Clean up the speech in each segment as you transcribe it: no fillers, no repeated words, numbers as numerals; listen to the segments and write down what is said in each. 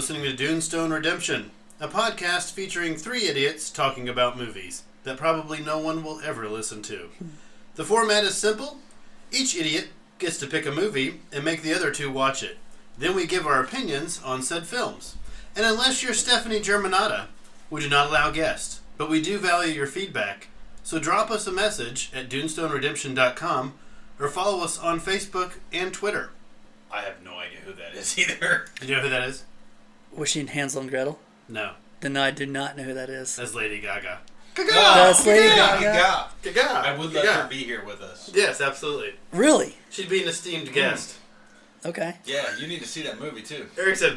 listening to Dunestone Redemption, a podcast featuring three idiots talking about movies that probably no one will ever listen to. The format is simple. Each idiot gets to pick a movie and make the other two watch it. Then we give our opinions on said films. And unless you're Stephanie Germanata, we do not allow guests, but we do value your feedback. So drop us a message at DunestoneRedemption.com or follow us on Facebook and Twitter. I have no idea who that is either. Do you know who that is? Was she in Hansel and Gretel? No. Then I do not know who that is. That's Lady Gaga. That's Lady Gaga. Gaga. I would let her be here with us. Yes, absolutely. Really? She'd be an esteemed guest. Okay. Yeah, you need to see that movie too. Eric said,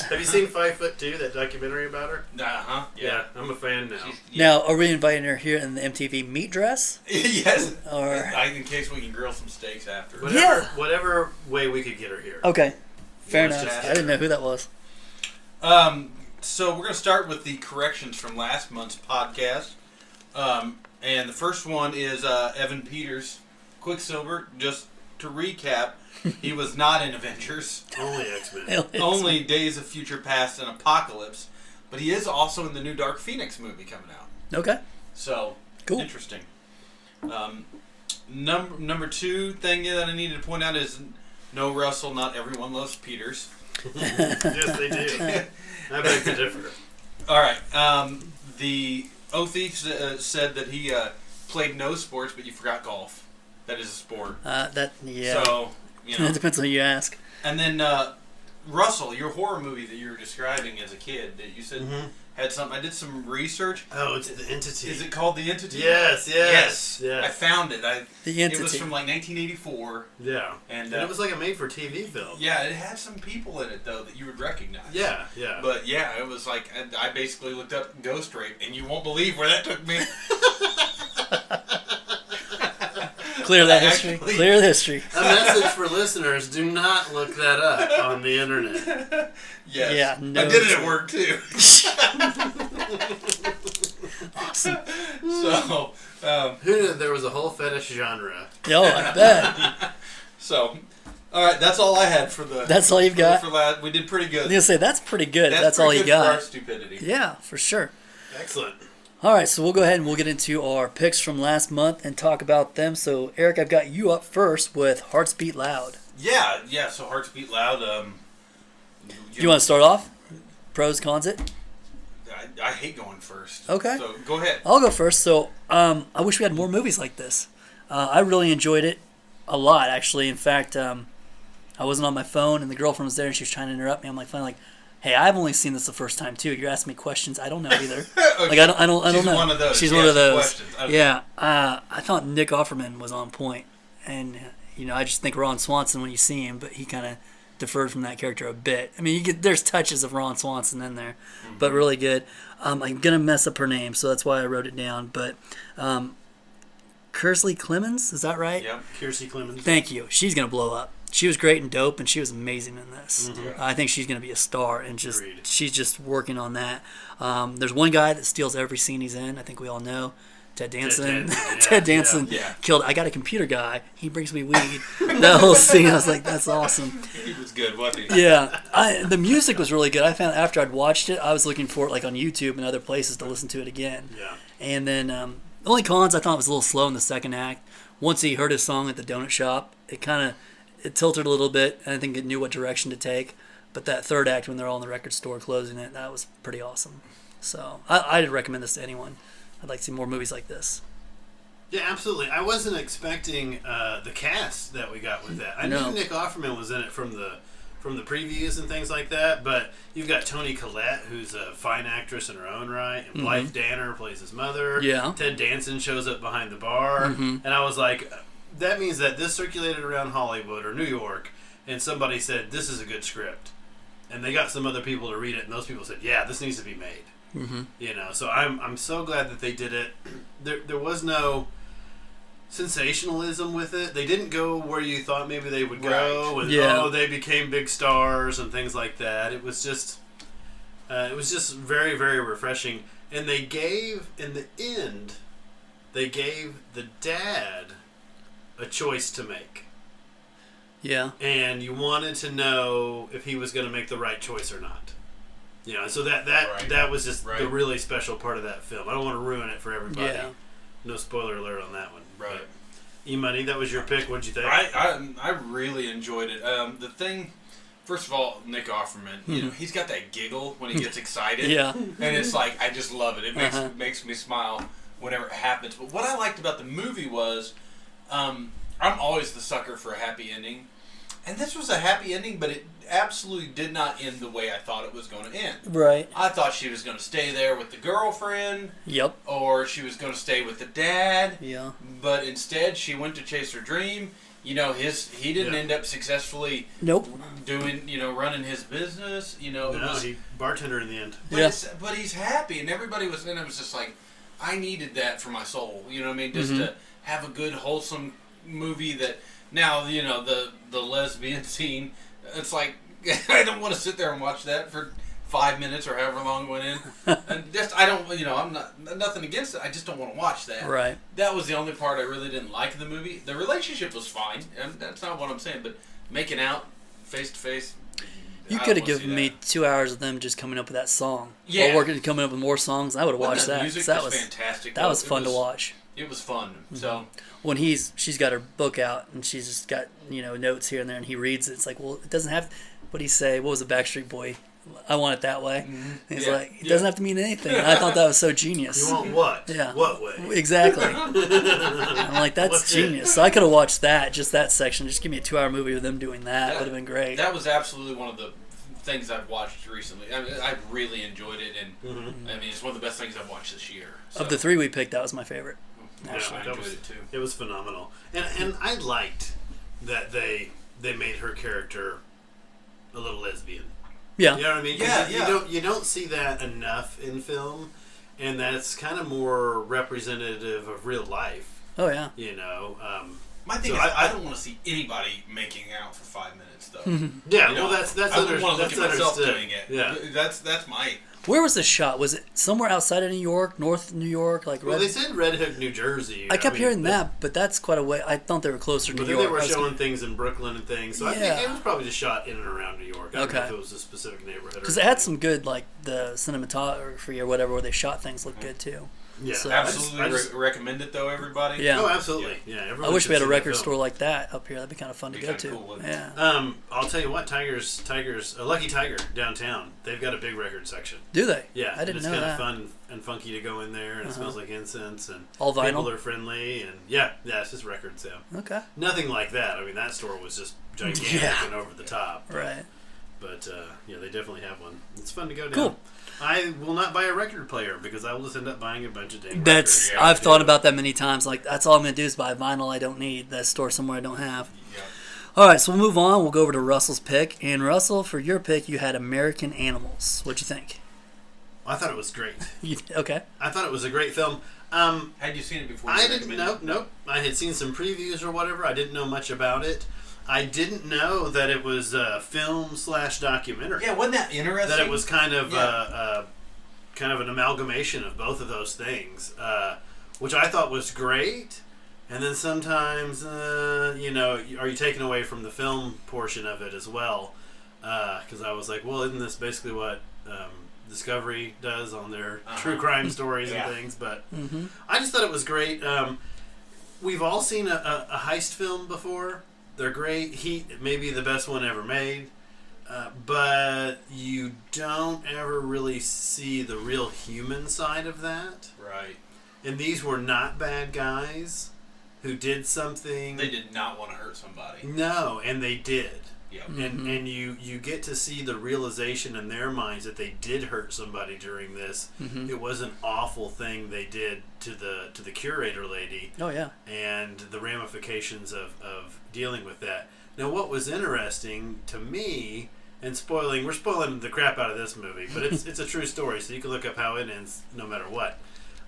Have you seen 5'2", that documentary about her? Uh-huh. Yeah, I'm a fan now. Now, are we inviting her here in the MTV meat dress? Yes. Or In case we can grill some steaks after. Whatever way we could get her here. Okay. Fair Let's enough. just- I didn't know who that was. So we're going to start with the corrections from last month's podcast. And the first one is Evan Peters, Quicksilver. Just to recap, he was not in Avengers. Only X-Men. Only Days of Future Past and Apocalypse. But he is also in the new Dark Phoenix movie coming out. Okay. So, cool. Interesting. Number two thing that I needed to point out is no, Russell, not everyone loves Peters. Yes, they do. I beg to differ. All right. The O-Thief said that he played no sports, but you forgot golf. That is a sport. Yeah. So, It depends on who you ask. And then, Russell, your horror movie that you were describing as a kid that you said had something. I did some research. Oh, it's The Entity. Is it called The Entity? Yes. I found it. The Entity. It was from like 1984. Yeah. And it was like a made-for-TV film. Yeah, it had some people in it, though, that you would recognize. Yeah. But yeah, it was like, I basically looked up Ghost Rape, and you won't believe where that took me. Clear that history. Clear the history. A message for listeners, do not look that up on the internet. Yes. Yeah, no. I did it at work, too. Awesome. So, Who knew there was a whole fetish genre? Yo, I bet. So, all right, that's all I had for the... That's all you've got? We did pretty good. I was going to say, that's pretty good. That's pretty all you good got. for our stupidity. Yeah, for sure. Excellent. All right, so we'll go ahead and we'll get into our picks from last month and talk about them. So, Eric, I've got you up first with Hearts Beat Loud. Yeah, so Hearts Beat Loud. You want to start off? Pros, cons it? I hate going first. Okay. So, go ahead. I'll go first. So, I wish we had more movies like this. I really enjoyed it a lot, actually. In fact, I wasn't on my phone, and the girlfriend was there, and she was trying to interrupt me. I'm like, finally, like, hey, I've only seen this the first time too. You're asking me questions I don't know either. Okay. Like I don't know. She's one of those. She's one of those. Questions. Okay. Yeah. I thought Nick Offerman was on point, and I just think Ron Swanson when you see him, but he kind of deferred from that character a bit. I mean, there's touches of Ron Swanson in there, but really good. I'm gonna mess up her name, so that's why I wrote it down. But Kersley Clemens, is that right? Yep. Kiersey Clemens. Thank you. She's gonna blow up. She was great and dope, and she was amazing in this. I think she's going to be a star, and she's just working on that. There's one guy that steals every scene he's in. I think we all know. Ted Danson. Ted Danson killed. I got a computer guy. He brings me weed. That whole scene, I was like, that's awesome. He was good, wasn't he? Yeah. The music was really good. I found after I'd watched it, I was looking for it like on YouTube and other places to listen to it again. Yeah. And then the only cons, I thought it was a little slow in the second act. Once he heard his song at the donut shop, it tilted a little bit, and I think it knew what direction to take. But that third act, when they're all in the record store closing it, that was pretty awesome. So I'd recommend this to anyone. I'd like to see more movies like this. Yeah, absolutely. I wasn't expecting the cast that we got with that. I knew Nick Offerman was in it from the previews and things like that, but you've got Toni Collette, who's a fine actress in her own right, and Blythe Danner plays his mother. Yeah. Ted Danson shows up behind the bar, and I was like, that means that this circulated around Hollywood or New York, and somebody said, this is a good script. And they got some other people to read it, and those people said, yeah, this needs to be made. So I'm so glad that they did it. There was no sensationalism with it. They didn't go where you thought maybe they would go, and they became big stars and things like that. It was just very, very refreshing. And they gave, in the end, the dad a choice to make. Yeah. And you wanted to know if he was going to make the right choice or not. You know, so that was just the really special part of that film. I don't want to ruin it for everybody. Yeah. No spoiler alert on that one. Right. But E-Money, that was your pick. What'd you think? I really enjoyed it. The thing, first of all, Nick Offerman, you know, he's got that giggle when he gets excited. Yeah. And it's like, I just love it. It makes me smile whenever it happens. But what I liked about the movie was, I'm always the sucker for a happy ending. And this was a happy ending, but it absolutely did not end the way I thought it was going to end. Right. I thought she was going to stay there with the girlfriend. Yep. Or she was going to stay with the dad. Yeah. But instead, she went to chase her dream. You know, he didn't end up successfully doing, you know, running his business. You know, he bartender in the end. But he's happy, and everybody was, and it was just like, I needed that for my soul. You know what I mean? Just to have a good, wholesome movie that, now, you know, the lesbian scene, it's like, I don't want to sit there and watch that for 5 minutes or however long it went in. And just, I don't, you know, I'm nothing against it. I just don't want to watch that. Right. That was the only part I really didn't like in the movie. The relationship was fine, and that's not what I'm saying, but making out face to face. You could have given me 2 hours of them just coming up with that song. Yeah. Or coming up with more songs. I would have watched that. Music That was fantastic. That was fun to watch. It was fun. So when she's got her book out and she's just got, you know, notes here and there, and he reads it. It's like, well, it doesn't have. What did he say? What was the Backstreet Boy? I want it that way. He's like, it doesn't have to mean anything. And I thought that was so genius. You want what? Yeah. What way? Exactly. I'm like, that's genius. So I could have watched that, just that section. Just give me a 2 hour movie with them doing that. Would have been great. That was absolutely one of the things I've watched recently. I mean, I really enjoyed it, and I mean, it's one of the best things I've watched this year. So. Of the three we picked, that was my favorite. Yeah, I enjoyed it too. It was phenomenal, and I liked that they made her character a little lesbian. Yeah, you know what I mean? Yeah. You don't see that enough in film, and that's kind of more representative of real life. Oh yeah. You know. My thing is, I don't want to see anybody making out for 5 minutes, though. Yeah, you know, well, that's I wouldn't want to look at myself understood. doing it. Yeah, that's my. Where was the shot? Was it somewhere outside of New York, north New York, like? Well, they said Red Hook, New Jersey. I kept hearing that, but that's quite a way. I thought they were closer to New York. They were showing things in Brooklyn and things, so I think it was probably just shot in and around New York. I don't know if it was a specific neighborhood. Because it had some good, like the cinematography or whatever, where they shot things looked good too. Yeah, so absolutely recommend it though, everybody. Yeah. Oh, absolutely. Yeah. I wish we had a record store like that up here. That'd be kind of fun to go to. Cool, yeah. I'll tell you what, Tigers, Lucky Tiger downtown. They've got a big record section. Do they? Yeah, I didn't know that. It's kind of fun and funky to go in there, and it smells like incense, and all vinyl. People are friendly, and yeah, it's just records. Yeah. Okay. Nothing like that. I mean, that store was just gigantic and over the top. Right. But yeah, they definitely have one. It's fun to go down. Cool. I will not buy a record player because I will just end up buying a bunch of dang records. Yeah, I've thought about that many times. Like, that's all I'm going to do is buy vinyl I don't need. That store somewhere I don't have. Yeah. All right, so we'll move on. We'll go over to Russell's pick. And Russell, for your pick, you had American Animals. What'd you think? I thought it was great. Okay. I thought it was a great film. Had you seen it before? I didn't. Nope. I had seen some previews or whatever. I didn't know much about it. I didn't know that it was a film/documentary. Yeah, wasn't that interesting? That it was kind of kind of an amalgamation of both of those things, which I thought was great. And then sometimes, you know, are you taken away from the film portion of it as well? Because I was like, well, isn't this basically what Discovery does on their true crime stories and things? But I just thought it was great. We've all seen a heist film before. They're great. Heat, maybe the best one ever made. But you don't ever really see the real human side of that. Right. And these were not bad guys who did something. They did not want to hurt somebody. No, and they did. Yep. And you get to see the realization in their minds that they did hurt somebody during this. It was an awful thing they did to the curator lady. Oh yeah. And the ramifications of dealing with that. Now, what was interesting to me, and we're spoiling the crap out of this movie, but it's a true story, so you can look up how it ends no matter what.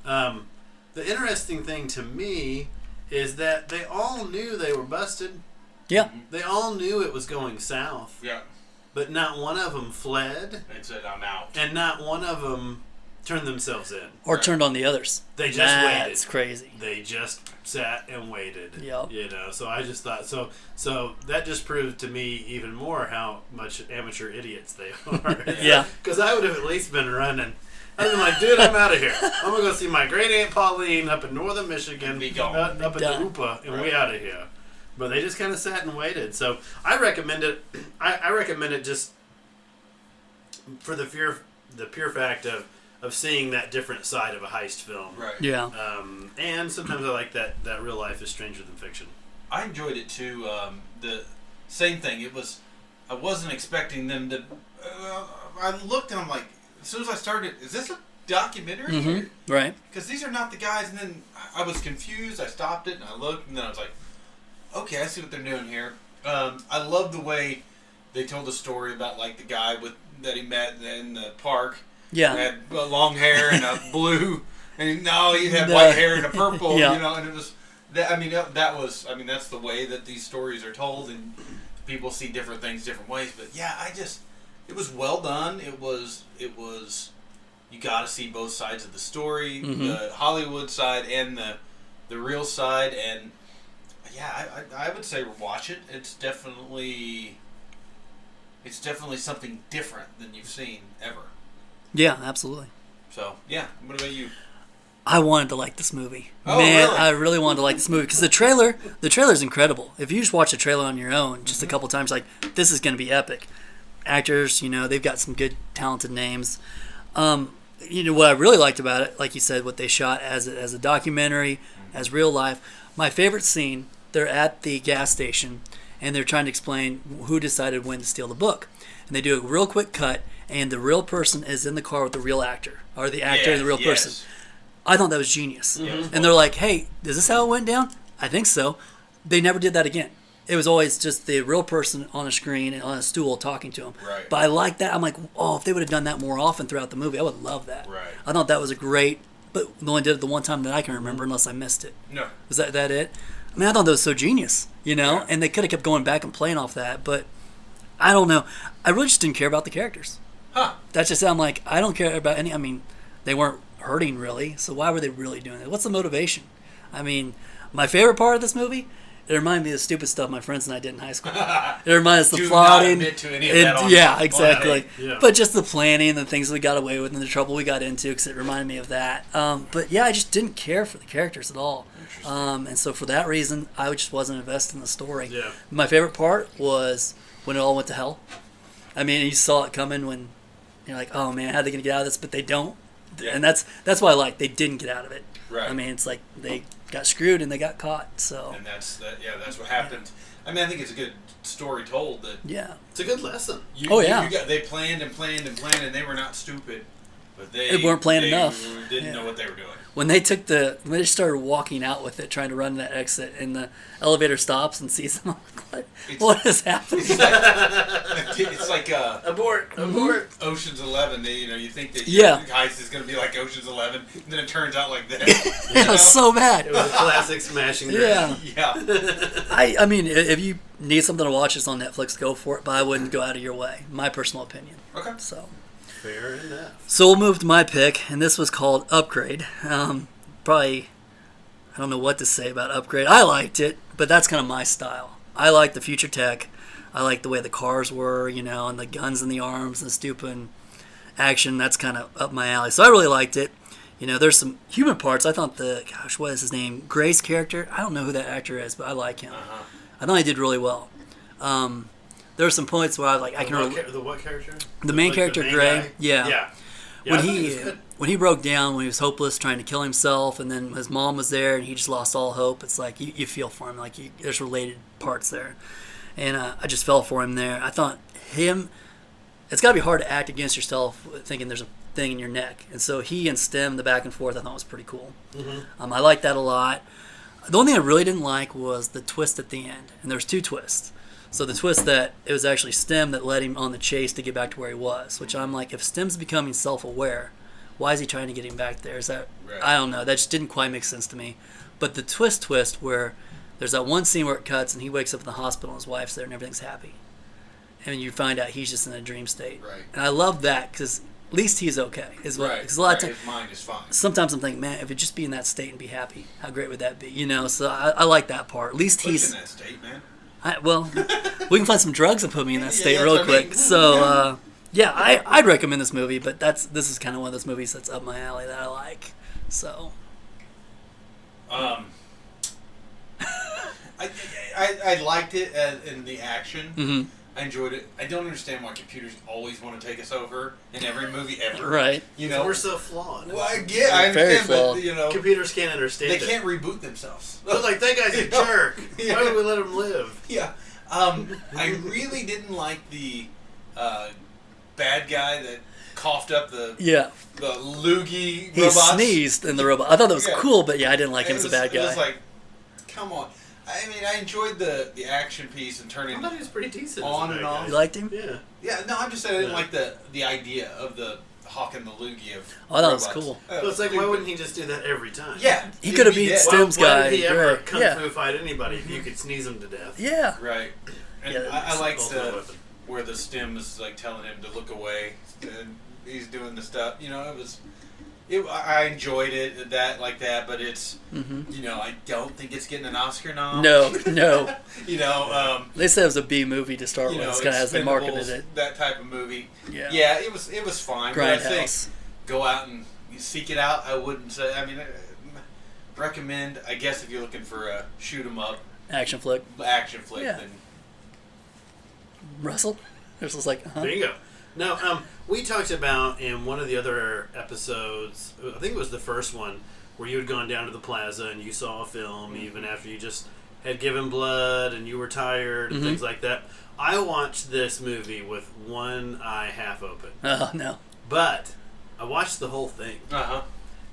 The interesting thing to me is that they all knew they were busted. Yeah. They all knew it was going south. Yeah. But not one of them fled. They said, I'm out. And not one of them turned themselves in. Or Right. turned on the others. They just That's waited. crazy. They just sat and waited. Yep. You know, so I just thought so that just proved to me even more how much amateur idiots they are. Yeah. Because I would have at least been running. I'd been like, dude, I'm out of here. I'm gonna go see my great aunt Pauline up in northern Michigan, And be gone. up at the Done. Hoopa, and we Right. out of here. But they just kind of sat and waited. So I recommend it. I recommend it just for the pure fact of seeing that different side of a heist film. Right. Yeah. And sometimes I like that real life is stranger than fiction. I enjoyed it too. The same thing. It was. I wasn't expecting them to. I looked and I'm like, as soon as I started, is this a documentary? Mm-hmm. Right. Because these are not the guys. And then I was confused. I stopped it and I looked, and then I was like, okay, I see what they're doing here. I love the way they told the story about like the guy that he met in the park. Yeah. Who had long hair and a blue, and no, he had The- white hair and a purple. Yeah. You know, and it was. That was. I mean, that's the way that these stories are told, and people see different things different ways. But yeah, it was well done. It was. You got to see both sides of the story, the Hollywood side and the real side, and yeah, I would say watch it. It's definitely something different than you've seen ever. Yeah, absolutely. So yeah, what about you? I wanted to like this movie. Oh, Man, really? I really wanted to like this movie because the trailer's incredible. If you just watch the trailer on your own, just a couple times, like, this is going to be epic. Actors, they've got some good, talented names. What I really liked about it, like you said, what they shot as a documentary, as real life. My favorite scene, they're at the gas station, and they're trying to explain who decided when to steal the book. And they do a real quick cut, and the real person is in the car with the real actor, or the actor and the real person. I thought that was genius. Mm-hmm. And they're like, hey, is this how it went down? I think so. They never did that again. It was always just the real person on a screen and on a stool talking to him. Right. But I like that. I'm like, oh, if they would have done that more often throughout the movie, I would love that. Right. I thought that was a great, but they only did it the one time that I can remember, unless I missed it. No. Was that it? I mean, I thought that was so genius, Yeah. and they could have kept going back and playing off that, but I don't know. I really just didn't care about the characters. Huh. That's just, I'm like, I don't care about any, I mean, they weren't hurting really, so why were they really doing it? What's the motivation? I mean, my favorite part of this movie, it reminded me of the stupid stuff my friends and I did in high school. It reminded us of the Do plotting. not admit to any of that on- yeah, on exactly. tape. Yeah. But just the planning, the things we got away with, and the trouble we got into, because it reminded me of that. But yeah, I just didn't care for the characters at all. And so for that reason, I just wasn't invested in the story. Yeah. My favorite part was when it all went to hell. I mean, you saw it coming when you're like, oh man, how are they going to get out of this? But they don't. Yeah. And that's why I like they didn't get out of it. Right. I mean, it's like they got screwed and they got caught. So And that's what happened. I mean, I think it's a good story told that yeah, It's a good lesson. they planned and planned and planned, and they were not stupid, but they weren't planning enough. Didn't Yeah. know what they were doing. when they started walking out with it, trying to run that exit, and the elevator stops and sees them, I'm like, what is happening? It's like Abort! Ocean's 11. You think that Yeah. the heist is going to be like Ocean's 11, and then it turns out like this. It was so bad. It was a classic smashing. Yeah. Yeah. I mean, if you need something to watch, it's on Netflix, go for it, but I wouldn't go out of your way. My personal opinion. Okay. So Fair enough. we'll move to my pick, and this was called Upgrade. Probably, I don't know what to say about Upgrade. I liked it, but that's kind of my style. I like the future tech. I like the way the cars were, and the guns and the arms and the stupid action. That's kind of up my alley. So I really liked it. There's some human parts. I thought what is his name? Gray's character. I don't know who that actor is, but I like him. Uh-huh. I thought he did really well. There were some points where I was like, I can The what character? The main character, main Gray. guy? Yeah. Yeah. when I thought he was good. when he broke down, when he was hopeless, trying to kill himself, and then his mom was there, and he just lost all hope. It's like you feel for him, like there's related parts there, and I just fell for him there. I thought him. It's got to be hard to act against yourself, thinking there's a thing in your neck, and so he and Stem, the back and forth, I thought was pretty cool. Mm-hmm. I liked that a lot. The only thing I really didn't like was the twist at the end, and there was two twists. So the twist that it was actually Stem that led him on the chase to get back to where he was, which I'm like, if Stem's becoming self-aware, why is he trying to get him back there? Is that Right. I don't know. That just didn't quite make sense to me. But the twist where there's that one scene where it cuts and he wakes up in the hospital and his wife's there and everything's happy, and you find out he's just in a dream state. Right. And I love that because least he's okay. Is what? Right. Because a lot of times, His mind is fine. sometimes I'm thinking, man, if he'd just be in that state and be happy, how great would that be? You know. So I like that part. At least He's he's. in that state, man. Well, we can find some drugs and put me in that Yeah, state that's real what I mean. quick. So yeah, I'd recommend this movie, but this is kind of one of those movies that's up my alley that I like. So. I liked it in the action. Mm-hmm. I enjoyed it. I don't understand why computers always want to take us over in every movie ever. Right. You know, We're so flawed. well, I understand, Very but flawed. you know, Computers can't understand they it. can't reboot themselves. They're like, that guy's a Yeah. jerk. Yeah. Why would we let him live? Yeah. I really didn't like the bad guy that coughed up the Yeah. loogie He robots. sneezed in the robot. I thought that was Yeah. cool, but yeah, I didn't like him as a bad It was guy. like, come on. I mean, I enjoyed the action piece and I turning thought he was pretty decent. On as a and bad off. guy. You liked him? Yeah. Yeah, no, I'm just saying I didn't Yeah. like the idea of the hawk and the loogie of Oh, that was robots. cool. Well, it's like, why wouldn't he just do that every time? Yeah. He he'd could have be beat dead. Stim's Why guy. did he ever Right. kung Yeah. fu fight anybody if you could sneeze him to death? Yeah. Right. And Yeah, I liked ultimate weapon. where the stem is like telling him to look away and he's doing the stuff. You know, I enjoyed it but it's Mm-hmm. you know, I don't think it's getting an Oscar nom. No. You know, They said it was a B movie to start you with. know, It's kind of as they marketed Expendables, it. that type of movie. Yeah. Yeah, it was fine. But I think Grindhouse. go out and seek it out. I wouldn't say. I mean, recommend. I guess if you're looking for a shoot 'em up Action flick. action flick, Yeah. then Russell? This was like, There you go. No, we talked about in one of the other episodes, I think it was the first one, where you had gone down to the plaza and you saw a film even after you just had given blood and you were tired and Mhm. things like that. I watched this movie with one eye half open. oh, no. But I watched the whole thing.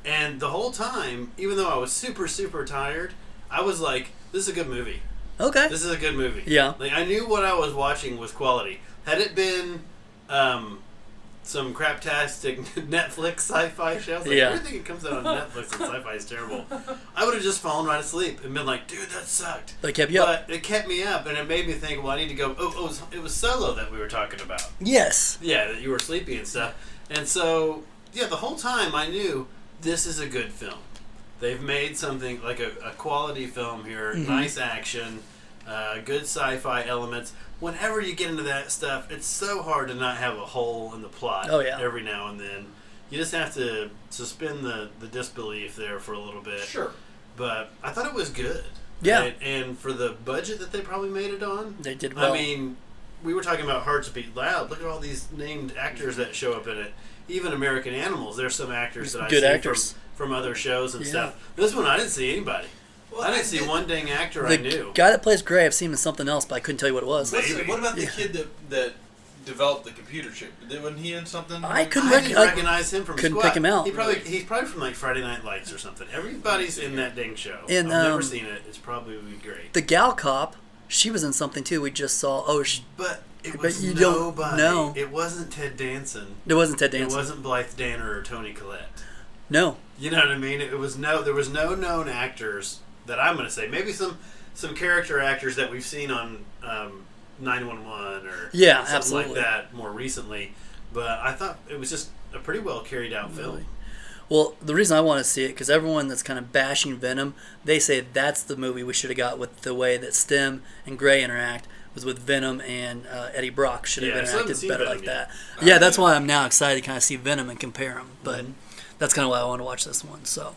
And the whole time, even though I was super, super tired, I was like, this is a good movie. Okay. This is a good movie. Yeah. Like, I knew what I was watching was quality. Had it been some craptastic Netflix sci-fi shows, like Yeah. everything that comes out on Netflix and sci-fi is terrible, I would have just fallen right asleep and been like, dude, that sucked. They kept you up. But it kept me up, and it made me think, well, I need to go. Oh, it was Solo that we were talking about. Yes. Yeah, that you were sleepy and stuff. And so, yeah, the whole time I knew this is a good film. They've made something like a quality film here, Mhm. nice action, good sci-fi elements. Whenever you get into that stuff, it's so hard to not have a hole in the plot Oh, yeah. every now and then. You just have to suspend the disbelief there for a little bit. sure. But I thought it was good. Yeah. And for the budget that they probably made it on, They did well. I mean, we were talking about Hearts Beat Loud. Look at all these named actors that show up in it. Even American Animals, there's some actors that I Good see actors. from other shows and Yeah. stuff. This one, I didn't see anybody. Well, I didn't see one dang actor the I knew. guy that plays Gray, I've seen him in something else, but I couldn't tell you what it was. Maybe. What about the Yeah. kid that developed the computer chip? Wasn't he in something? I couldn't I didn't I- recognize him from couldn't squat. pick him out. He's probably from like Friday Night Lights or something. Everybody's in that dang show. And, I've never um, seen it. It's probably great. The gal cop, she was in something too. We just saw. Oh, But it but was you don't nobody. know. It wasn't Ted Danson. it wasn't Ted It Danson. wasn't Blythe Danner or Toni Collette. No. You know what I mean? There was no known actors that I'm going to say. Maybe some character actors that we've seen on 911 or Yeah, something absolutely. like that more recently. But I thought it was just a pretty well carried out film. Really? Well, the reason I want to see it, because everyone that's kind of bashing Venom, they say that's the movie we should have got with the way that Stim and Gray interact, was with Venom and Eddie Brock should have Yeah, I still haven't interacted seen better Venom like yet. that. Yeah, that's why I'm now excited to kind of see Venom and compare them. But Mm-hmm. that's kind of why I want to watch this one. So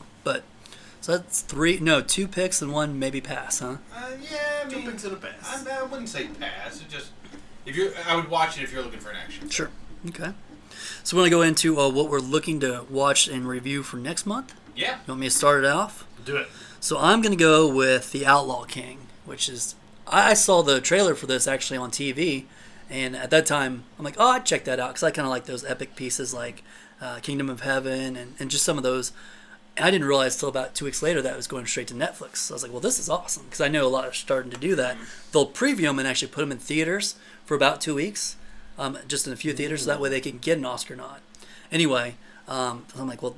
that's two picks and one maybe pass, huh? Yeah, I Two mean, picks and a pass. I wouldn't say pass. It just I would watch it if you're looking for an action. Sure. Okay. So we're going to go into what we're looking to watch and review for next month. Yeah. You want me to start it off? Do it. So I'm going to go with The Outlaw King, which is... I saw the trailer for this actually on TV, and at that time, I'm like, oh, I'd check that out, because I kind of like those epic pieces like Kingdom of Heaven and just some of those. I didn't realize till about 2 weeks later that it was going straight to Netflix. So I was like, well, this is awesome, because I know a lot are starting to do that. They'll preview them and actually put them in theaters for about 2 weeks, just in a few theaters, so that way they can get an Oscar nod. Anyway, I'm like, well,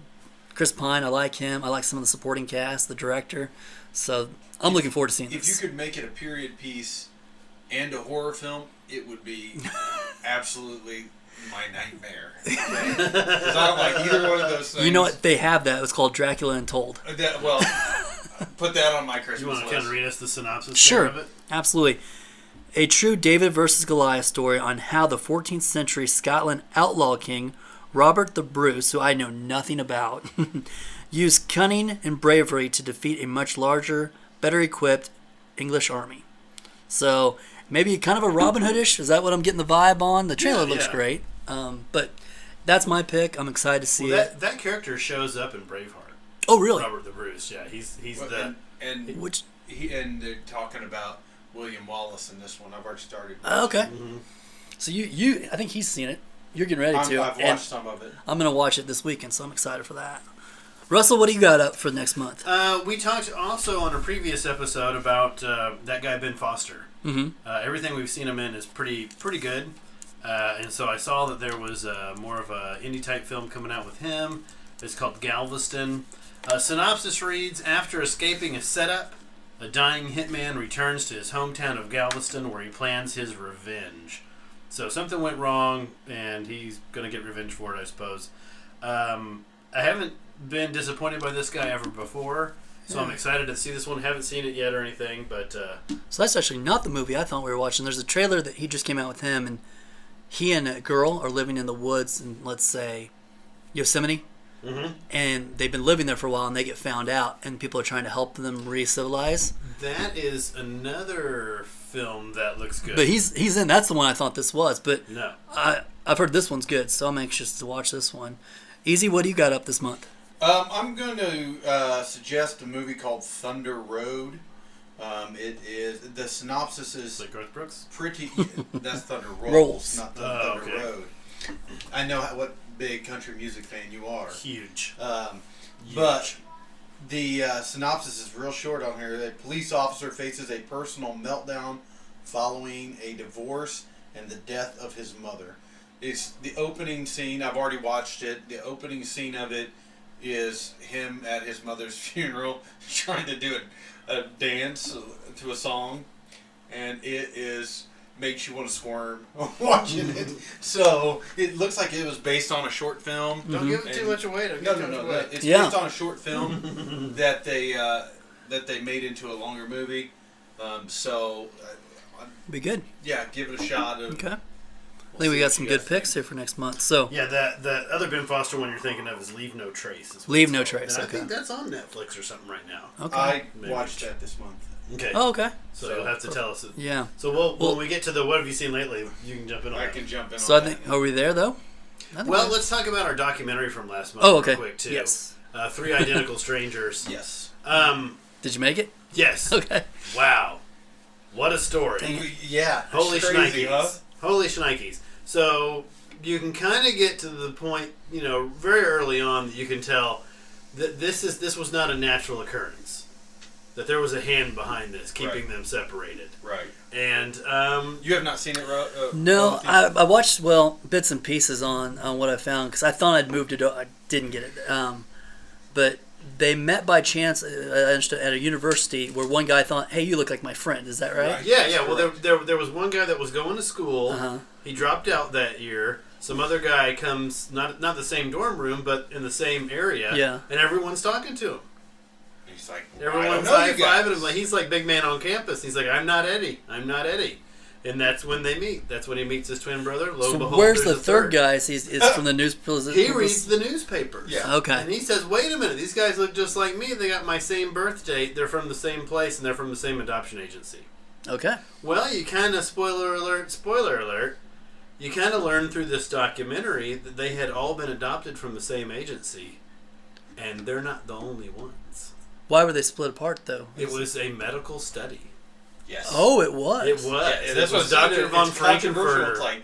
Chris Pine, I like him. I like some of the supporting cast, the director. So I'm looking forward to seeing If this. you could make it a period piece and a horror film, it would be absolutely my nightmare. Because I don't like either one of those things. You know what? They have that. It's called Dracula Untold. Well, put that on my You Christmas want to kind list. of read us the synopsis Sure. of it? Absolutely. A true David versus Goliath story on how the 14th century Scotland outlaw king Robert the Bruce, who I know nothing about, used cunning and bravery to defeat a much larger, better equipped English army. So maybe kind of a Robin Hoodish. Is that what I'm getting the vibe on? The trailer looks yeah. great. But that's my pick. I'm excited to see it. That character shows up in Braveheart. Oh, really? Robert the Bruce. Yeah, he's Well, the. and Which? and they're talking about William Wallace in this one. I've already started. Okay. So you, I think he's seen it. You're getting ready to. I've and watched some of it. I'm gonna watch it this weekend, so I'm excited for that. Russell, what do you got up for next month? We talked also on a previous episode about that guy Ben Foster. Mm-hmm. Everything we've seen him in is pretty good, and so I saw that there was more of a indie type film coming out with him. It's called Galveston. Synopsis reads: after escaping a setup, a dying hitman returns to his hometown of Galveston, where he plans his revenge. So something went wrong, and he's gonna get revenge for it, I suppose. I haven't been disappointed by this guy ever before, so I'm excited to see this one. Haven't seen it yet or anything, but So that's actually not the movie I thought we were watching. There's a trailer that he just came out with him, and he and a girl are living in the woods in, let's say, Yosemite. And they've been living there for a while, and they get found out, and people are trying to help them re-civilize. that is another film that looks good. But he's in. That's the one I thought this was. But No. I've heard this one's good, so I'm anxious to watch this one. Easy, what do you got up this month? I'm going to suggest a movie called Thunder Road. It is the synopsis is Like Garth Brooks? pretty. That's Thunder Rolls, Rolls. not Oh, Thunder okay. Road. I know what big country music fan you are. Huge. But the synopsis is real short on here. A police officer faces a personal meltdown following a divorce and the death of his mother. It's the opening scene. I've already watched it. The opening scene of it is him at his mother's funeral trying to do a dance to a song, and it is makes you want to squirm watching it. So it looks like it was based on a short film. Don't give it too And- much away. Don't No, give no, too no. much away. It's Yeah. based on a short film that they made into a longer movie. Be good. Yeah, give it a shot. Okay. I think we got some good picks here for next month. So Yeah, that other Ben Foster one you're thinking of is Leave No Trace. is what Leave it's No called. Trace, And I okay. think that's on Netflix or something right now. okay. I Maybe. watched that this month. Okay. Oh, okay. So you'll have to tell us. Yeah. So Well- when we get to the what have you seen lately, you can jump in on I that. can jump in. So I on think that. are we there though? I think Well, we- let's talk about our documentary from last month Oh, real okay. quick too. Yes. Three Identical Strangers. Yes. Did you make it? Yes. Okay. Wow. What a story. Dang it. Yeah. Holy it's crazy, shnikes. huh? Holy shnikes. So you can kind of get to the point, very early on that you can tell that this was not a natural occurrence. That there was a hand behind this, keeping Right. them separated. Right. And You have not seen it, No, Valentine? I watched bits and pieces on what I found because I thought I'd moved it. I didn't get it, but they met by chance at a university where one guy thought, "Hey, you look like my friend." Is that right? Right. yeah. Well, there was one guy that was going to school. Uh-huh. He dropped out that year. Some other guy comes, not the same dorm room, but in the same area. Yeah. And everyone's talking to him. He's like, Everyone's I don't know you high-fiving him. guys. Like, he's like big man on campus. He's like, I'm not Eddie. I'm not Eddie. And that's when they meet. That's when he meets his twin brother. Lo and So behold, where's there's the a third guy? Is from the news? He reads the newspapers. Yeah. Okay. And he says, wait a minute. These guys look just like me. They got my same birth date. They're from the same place, and they're from the same adoption agency. Okay. Well, you kind of, spoiler alert, you kind of learn through this documentary that they had all been adopted from the same agency, and they're not the only ones. Why were they split apart though? It was a medical study. Yes. Oh, it was. It was. Yeah, It that's was what I said. Dr. von It's controversial. It's Frankenfurter. like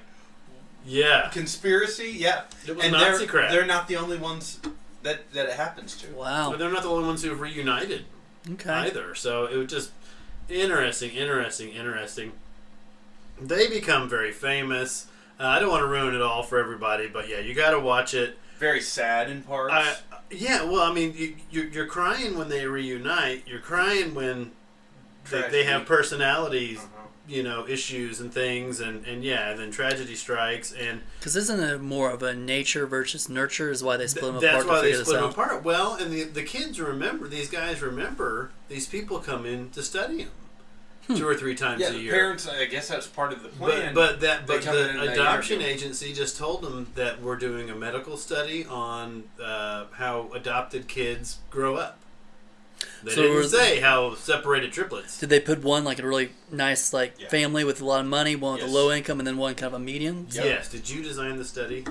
Yeah. conspiracy. Yeah. It was And Nazi crap. they're not the only ones that it happens to. Wow. But they're not the only ones who've reunited Okay. either. So it was just interesting. They become very famous. I don't want to ruin it all for everybody, but yeah, you got to watch it. Very sad in parts. Yeah, well, I mean, you're crying when they reunite. You're crying when they have Tragedy. personalities issues and things, and then tragedy strikes, and Because isn't it more of a nature versus nurture? Is why they split them apart. that's why to they figure split this them out. apart. Well, and the kids remember, these guys remember, these people come in to study them 2 or 3 times Yeah, a the year. parents, I guess that's part of the plan. But They come in and the they adoption interview. agency just told them that we're doing a medical study on how adopted kids grow up. They So didn't were- say how separated triplets. Did they put one like a really nice Yeah. family with a lot of money, one with Yes. a low income, and then one kind of a medium? Yeah. Yes. Did you design the study?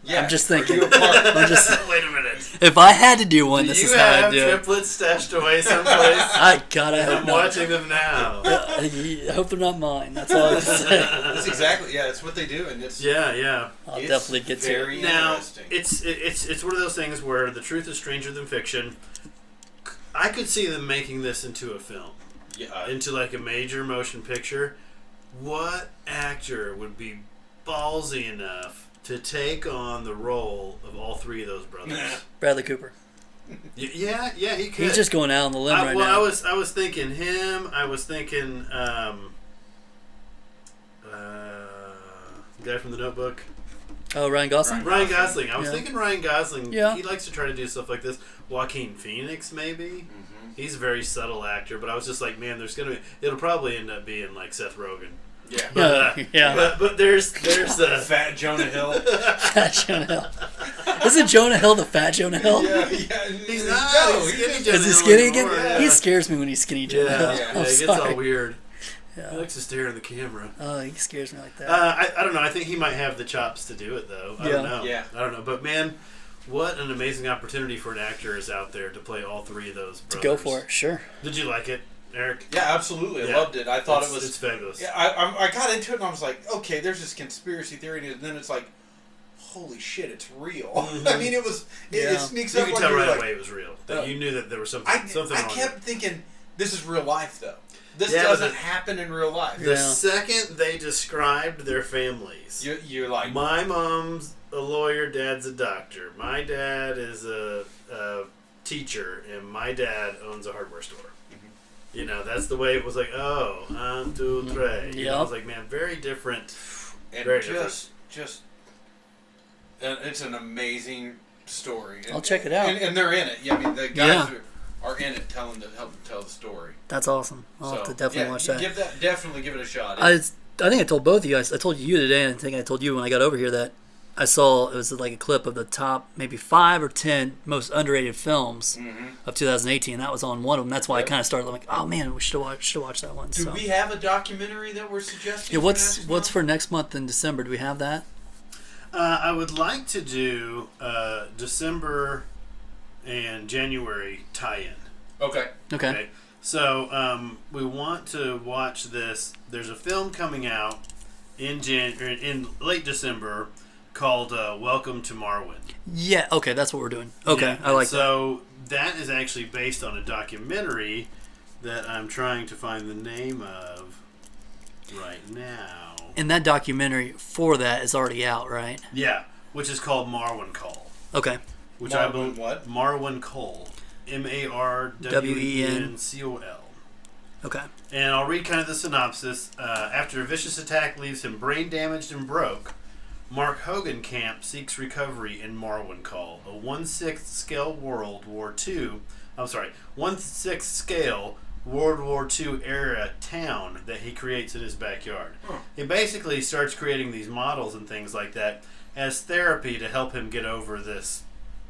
Yeah, I'm just are thinking. you a part? I'm just, Wait a minute. if I had to do one, Do this you is how I'd have do it. triplets stashed away someplace? I hope I'm not. watching them now. I hope they're not mine. That's all I can say. That's exactly, that's what they do, and it's Yeah. I'll it's definitely get to it. very Now interesting. it's one of those things where the truth is stranger than fiction. I could see them making this into a film, Yeah, into like a major motion picture. What actor would be ballsy enough to take on the role of all 3 of those brothers? Bradley Cooper. Yeah, he could. He's just going out on the limb right now. I was thinking him. I was thinking the guy from The Notebook. Oh, Ryan Gosling? Ryan Gosling. I was Yeah. thinking Ryan Gosling. Yeah. He likes to try to do stuff like this. Joaquin Phoenix, maybe. Mhm. He's a very subtle actor, but I was just like, man, it'll probably end up being like Seth Rogen. yeah. But, Yeah. but there's the Fat Jonah Hill. Fat Jonah Hill. Isn't Jonah Hill the fat Jonah Hill? yeah. he's not. No, he's skinny. he's- Jonah Is he Hill skinny anymore, again? yeah. He scares me when he's skinny Jonah Yeah, Hill. yeah, I'm it gets sorry. all weird. He Yeah. likes to stare in the camera. Oh, he scares me like that. I don't know. I think he might have the chops to do it, though. I don't Yeah. know. Yeah. I don't know. But man, what an amazing opportunity for an actor is out there to play all 3 of those To brothers. go for it, sure. Did you like it, Eric? Yeah, absolutely. I Yeah. loved it. I thought It's- it was. It's fabulous. Yeah, I got into it and I was like, okay, there's this conspiracy theory, and then it's like, holy shit, it's real. Mhm. I mean, it Yeah. sneaks You up could on tell you right like, away it was real. That Uh, you knew that there was something I wrong. kept thinking, this is real life, though. This Yeah, but doesn't the- happen in real life. The Yeah. second they described their families, You're like, my mom's a lawyer, dad's a doctor. My dad is a teacher, and my dad owns a hardware store. Mm-hmm. You know, that's the way it was like, oh, 1, 2, 3. You know, I was like, man, very different. and very just, and it's an amazing story. I'll check it out. And they're in it. Yeah, I mean, the guys are in it, helping tell the story. That's awesome. I'll have to definitely watch that. Definitely give it a shot. I think I told both of you guys. I told you today, and I think I told you when I got over here that I saw it was like a clip of the top maybe 5 or 10 most underrated films Mhm. of 2018. That was on one of them. That's why I Yep. kind of started like, oh man, we should watch that one. Do so. we have a documentary that we're suggesting? Yeah, for what's next what's month? for next month in December? Do we have that? I would like to do December and January tie-in. Okay. Okay. So we want to watch this. There's a film coming out in late December called Welcome to Marwin. Yeah. Okay, that's what we're doing. Okay, Yeah, I like that. So that is actually based on a documentary that I'm trying to find the name of right now. And that documentary for that is already out, right? Yeah, which is called Marwin Call. Okay. Which I Marwin believe what? Marwin Cole. MARWENCOL. Okay. And I'll read kind of the synopsis. After a vicious attack leaves him brain damaged and broke, Mark Hogenkamp seeks recovery in Marwin Call, a 1/6 scale World War II era town that he creates in his backyard. Huh. He basically starts creating these models and things like that as therapy to help him get over this,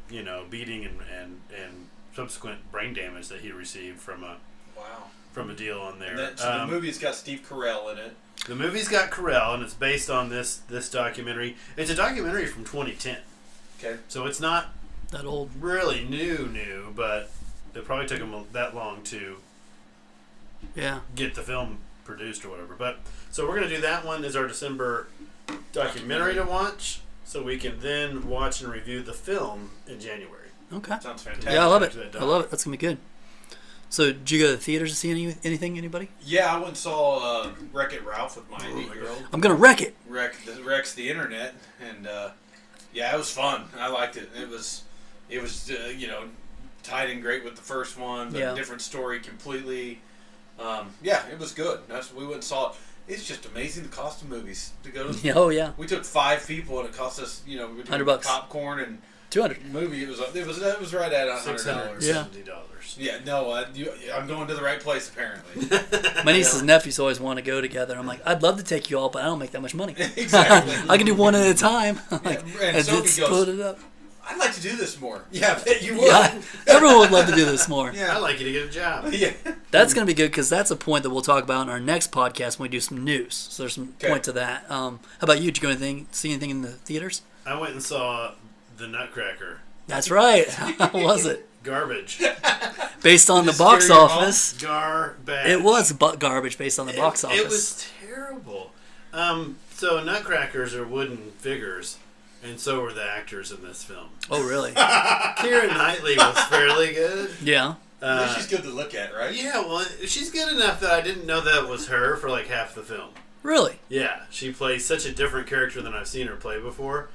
beating and subsequent brain damage that he received from a deal on there. And so the movie's got Steve Carell in it. The movie's got Carell, and it's based on this documentary. It's a documentary from 2010, Okay. so it's not That old. really new, but it probably took him that long to Yeah. get the film produced or whatever. But so we're gonna do that one as our December documentary to watch, so we can then watch and review the film in January. Okay. Sounds fantastic. Yeah, I love it. Actually, that I love it. That's gonna be good. So, did you go to the theaters to see anything? Anybody? Yeah, I went and saw Wreck-It Ralph with my 8-year-old. I'm gonna wreck it. Wrecks the internet, and yeah, it was fun. I liked it. It was tied in great with the first one, but Yeah. a different story completely. Yeah, it was good. We went and saw it. It's just amazing the cost of movies to go to. Oh yeah, We took 5 people and it cost us, we were doing $100. popcorn and 200. movie. It was right at $100. $670. Yeah, no, I'm going to the right place apparently. My nieces and nephews always want to go together. I'm like, I'd love to take you all, but I don't make that much money. Exactly. I can do one at a time. Like, and and Sophie then split it up. I'd like to do this more. Yeah, I bet you would. Yeah, everyone would love to do this more. Yeah. I'd like you to get a job. Yeah. That's going to be good because that's a point that we'll talk about in our next podcast when we do some news. So there's some Okay. point to that. How about you? Did you go see anything in the theaters? I went and saw The Nutcracker. That's right. How was it? Garbage. Based on the Did it box scare your mom? office. Garbage. It was garbage based on the box office. It was terrible. So Nutcrackers are wooden figures, and so were the actors in this film. Oh, really? Keira Knightley was fairly good. Yeah. She's good to look at, right? Yeah, well, she's good enough that I didn't know that was her for like half the film. Really? Yeah, she plays such a different character than I've seen her play before.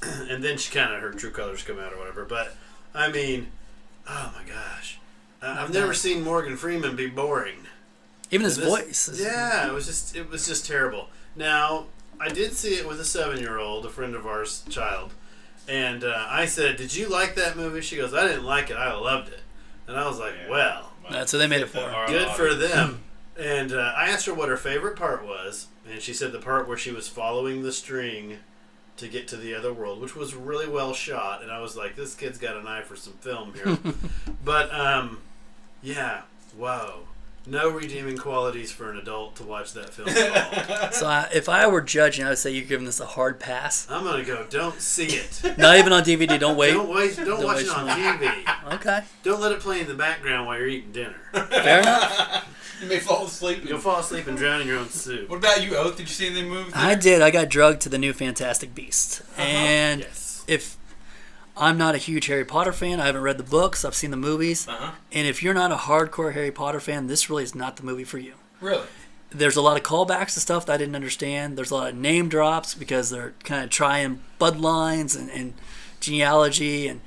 And then she kind of, her true colors come out or whatever. But, I mean, oh my gosh. I've never seen Morgan Freeman be boring. Even his And this- voice. Is, Yeah, it was just terrible. Now, I did see it with a 7-year-old, a friend of ours, child. And I said, "Did you like that movie?" She goes, "I didn't like it. I loved it." And I was like, well, So they made it for her. good for them. And I asked her what her favorite part was, and she said the part where she was following the string to get to the other world, which was really well shot. And I was like, this kid's got an eye for some film here. But, yeah, wow. No redeeming qualities for an adult to watch that film at all. So if I were judging, I would say you're giving this a hard pass. I'm going to go, don't see it. Not even on DVD. Don't wait. Don't watch waste it on your TV. Okay. Don't let it play in the background while you're eating dinner. Fair enough. You may fall asleep. You'll fall asleep and drown in your own soup. What about you, Oath? Did you see any movie? I did. I got drugged to the new Fantastic Beast. And Yes. if I'm not a huge Harry Potter fan, I haven't read the books, I've seen the movies. And if you're not a hardcore Harry Potter fan, this really is not the movie for you. Really? There's a lot of callbacks to stuff that I didn't understand. There's a lot of name drops because they're kind of trying bloodlines and genealogy, and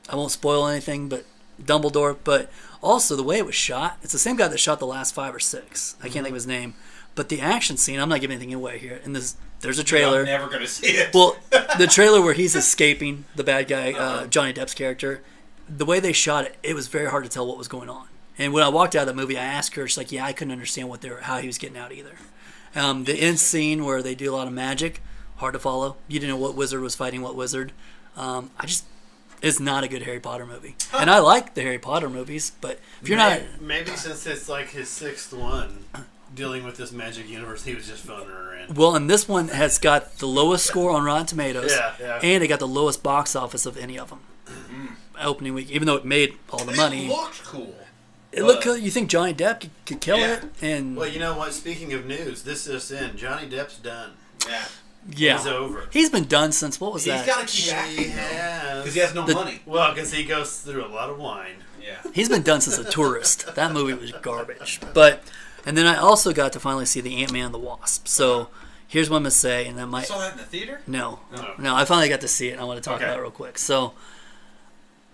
I won't spoil anything, but Dumbledore. But also the way it was shot, it's the same guy that shot the last 5 or 6. I can't think of his name. But the action scene, I'm not giving anything away here. And there's a trailer. I'm never going to see it. Well, the trailer where he's escaping, the bad guy, Johnny Depp's character, the way they shot it, it was very hard to tell what was going on. And when I walked out of that movie, I asked her, she's like, yeah, I couldn't understand how he was getting out either. The end scene where they do a lot of magic, hard to follow. You didn't know what wizard was fighting what wizard. It's not a good Harry Potter movie. And I like the Harry Potter movies, but if you're not... Maybe since it's like his 6th one, dealing with this magic universe, he was just phoning her in. Well, and this one has got the lowest score on Rotten Tomatoes. Yeah. And it got the lowest box office of any of them. Opening week, even though it made all the money. It looked cool. It looked cool. You think Johnny Depp could kill it? And Well, you know what? Speaking of news, this is in. Johnny Depp's done. Yeah. yeah, He's over. He's been done since, what was He's that? got to keep He acting. has. Because he has no money. Well, because he goes through a lot of wine. Yeah. He's been done since The Tourist. That movie was garbage. And then I also got to finally see the Ant-Man and the Wasp. So here's what I'm going to say, and that You might... saw that in the theater? No, Oh. no, I finally got to see it, and I want to talk Okay. about it real quick. So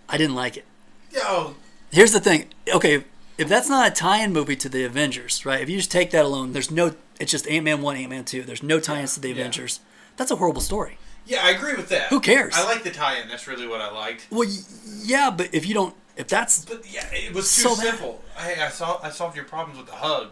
I didn't like it. Yo. Here's the thing. Okay, if that's not a tie-in movie to the Avengers, right? If you just take that alone, it's just Ant-Man 1, Ant-Man 2. There's no tie-ins to the Avengers. That's a horrible story. Yeah, I agree with that. Who cares? I like the tie-in. That's really what I liked. Well, yeah, but if that's But yeah, it was So too bad. simple. I solved your problems with the hug.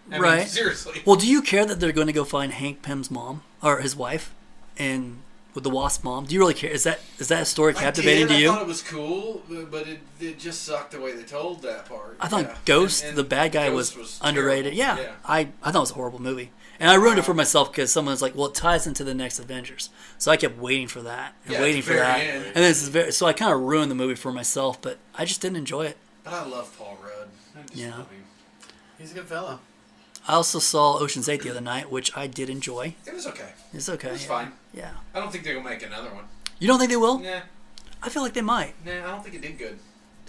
I mean, Right. seriously. Well, do you care that they're going to go find Hank Pym's mom or his wife, and with the Wasp mom? Do you really care? Is that a story captivating to I you? thought it was cool, but it just sucked the way they told that part. I thought Yeah. Ghost, And the bad guy, Ghost was underrated. terrible. Yeah, I thought it was a horrible movie, and I ruined it for myself because someone was like, "Well, it ties into the next Avengers," so I kept waiting for that and Yeah, waiting at the for very that, end. and this is so I kind of ruined the movie for myself. But I just didn't enjoy it. But I love Paul Rudd. I just Yeah. love him. He's a good fellow. I also saw Ocean's 8 the other night, which I did enjoy. It was okay. It's okay. It was yeah. fine. Yeah. I don't think they're gonna make another one. You don't think they will? Nah, I feel like they might. I don't think it did good.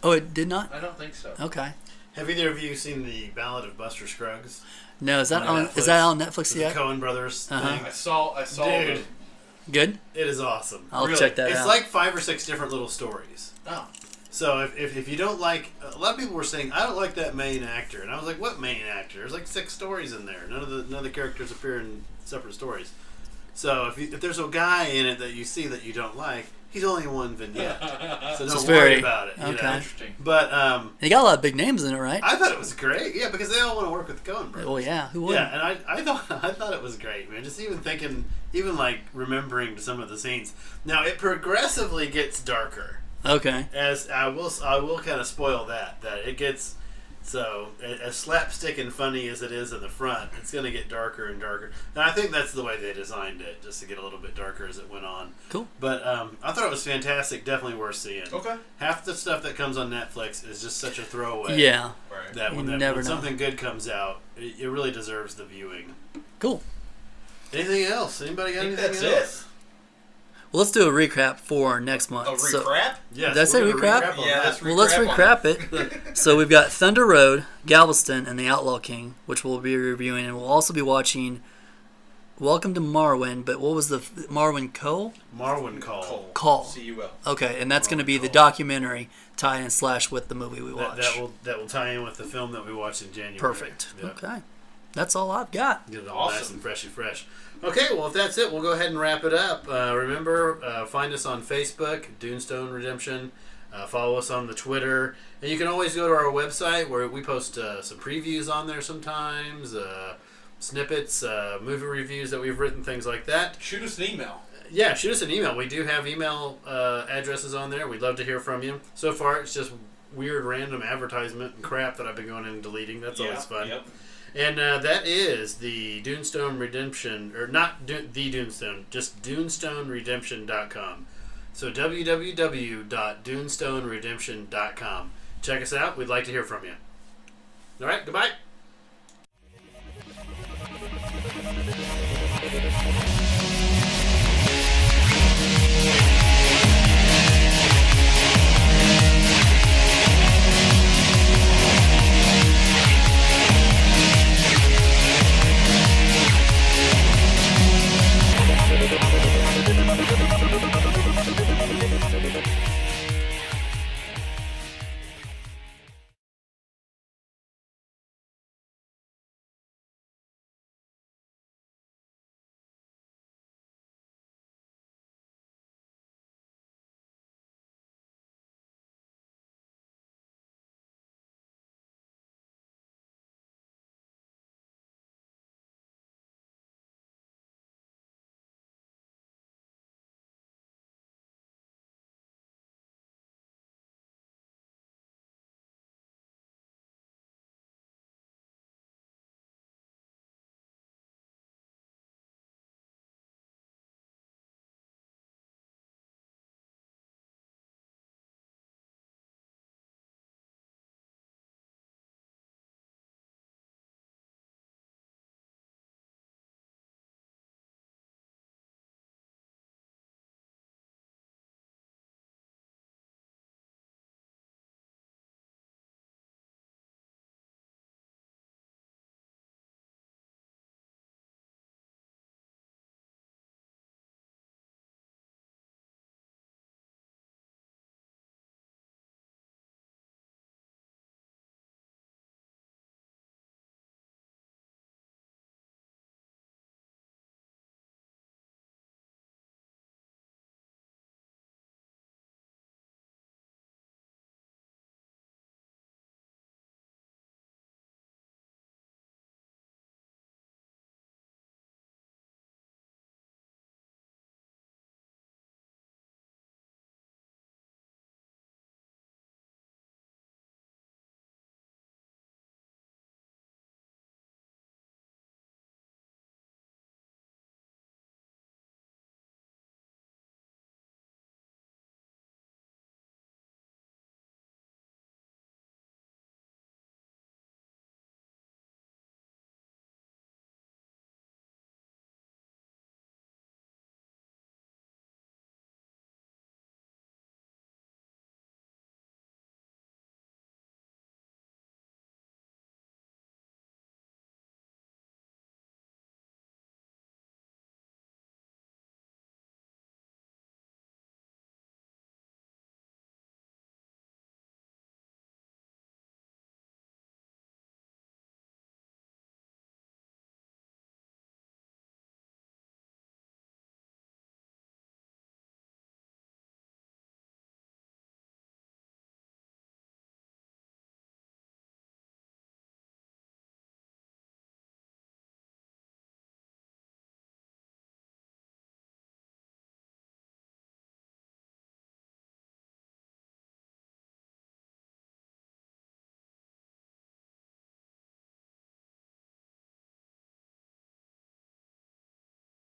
Oh, it did not? I don't think so. Okay. Have either of you seen the Ballad of Buster Scruggs? No, is that On on? Netflix. Is that on Netflix It's the yet? Coen Brothers Uh-huh. thing. I saw. Dude, Good. it is awesome. I'll Really? check that It's out. like 5 or 6 different little stories. Oh. So if you don't like, a lot of people were saying, I don't like that main actor, and I was like, what main actor? There's like 6 stories in there. None of the characters appear in separate stories. So if there's a guy in it that you see that you don't like, he's only in one vignette. So don't worry about it. You know? Interesting. But They got a lot of big names in it, right? I thought it was great. Yeah, because they all want to work with the Coen brothers. Well, yeah. Who wouldn't? Yeah, and I thought it was great, man. Just even thinking, even like remembering some of the scenes. Now it progressively gets darker. Okay. As I will kind of spoil that it gets so as slapstick and funny as it is in the front, it's going to get darker and darker. And I think that's the way they designed it, just to get a little bit darker as it went on. Cool. But I thought it was fantastic. Definitely worth seeing. Okay. Half the stuff that comes on Netflix is just such a throwaway. Yeah. Right. That when never know. something good comes out, it really deserves the viewing. Cool. Anything else? Anybody got I think anything that's else? Well, let's do a recap for next month. A So- recap? Yes. Did I say we're gonna recap? on Yeah, that. that's well, let's recap recap it. So we've got Thunder Road, Galveston, and The Outlaw King, which we'll be reviewing, and we'll also be watching Welcome to Marwin. But what was the Marwin Cole? Marwin Call. Call. C-U-L. Okay, and that's going to be the Cole. documentary tie-in / with the movie we watch. That will tie in with the film that we watched in January. Perfect. Yeah. Okay, that's all I've got. Get it all nice Awesome. and fresh. Okay, well, if that's it, we'll go ahead and wrap it up. Remember, find us on Facebook, Dunestone Redemption. Follow us on the Twitter. And you can always go to our website where we post some previews on there sometimes, snippets, movie reviews that we've written, things like that. Shoot us an email. Yeah, shoot us an email. We do have email addresses on there. We'd love to hear from you. So far, it's just weird random advertisement and crap that I've been going in and deleting. That's always fun. Yep. And that is the Dunestone Redemption, or not the Dunestone, just DunestoneRedemption.com. So www.DunestoneRedemption.com. Check us out. We'd like to hear from you. All right, goodbye.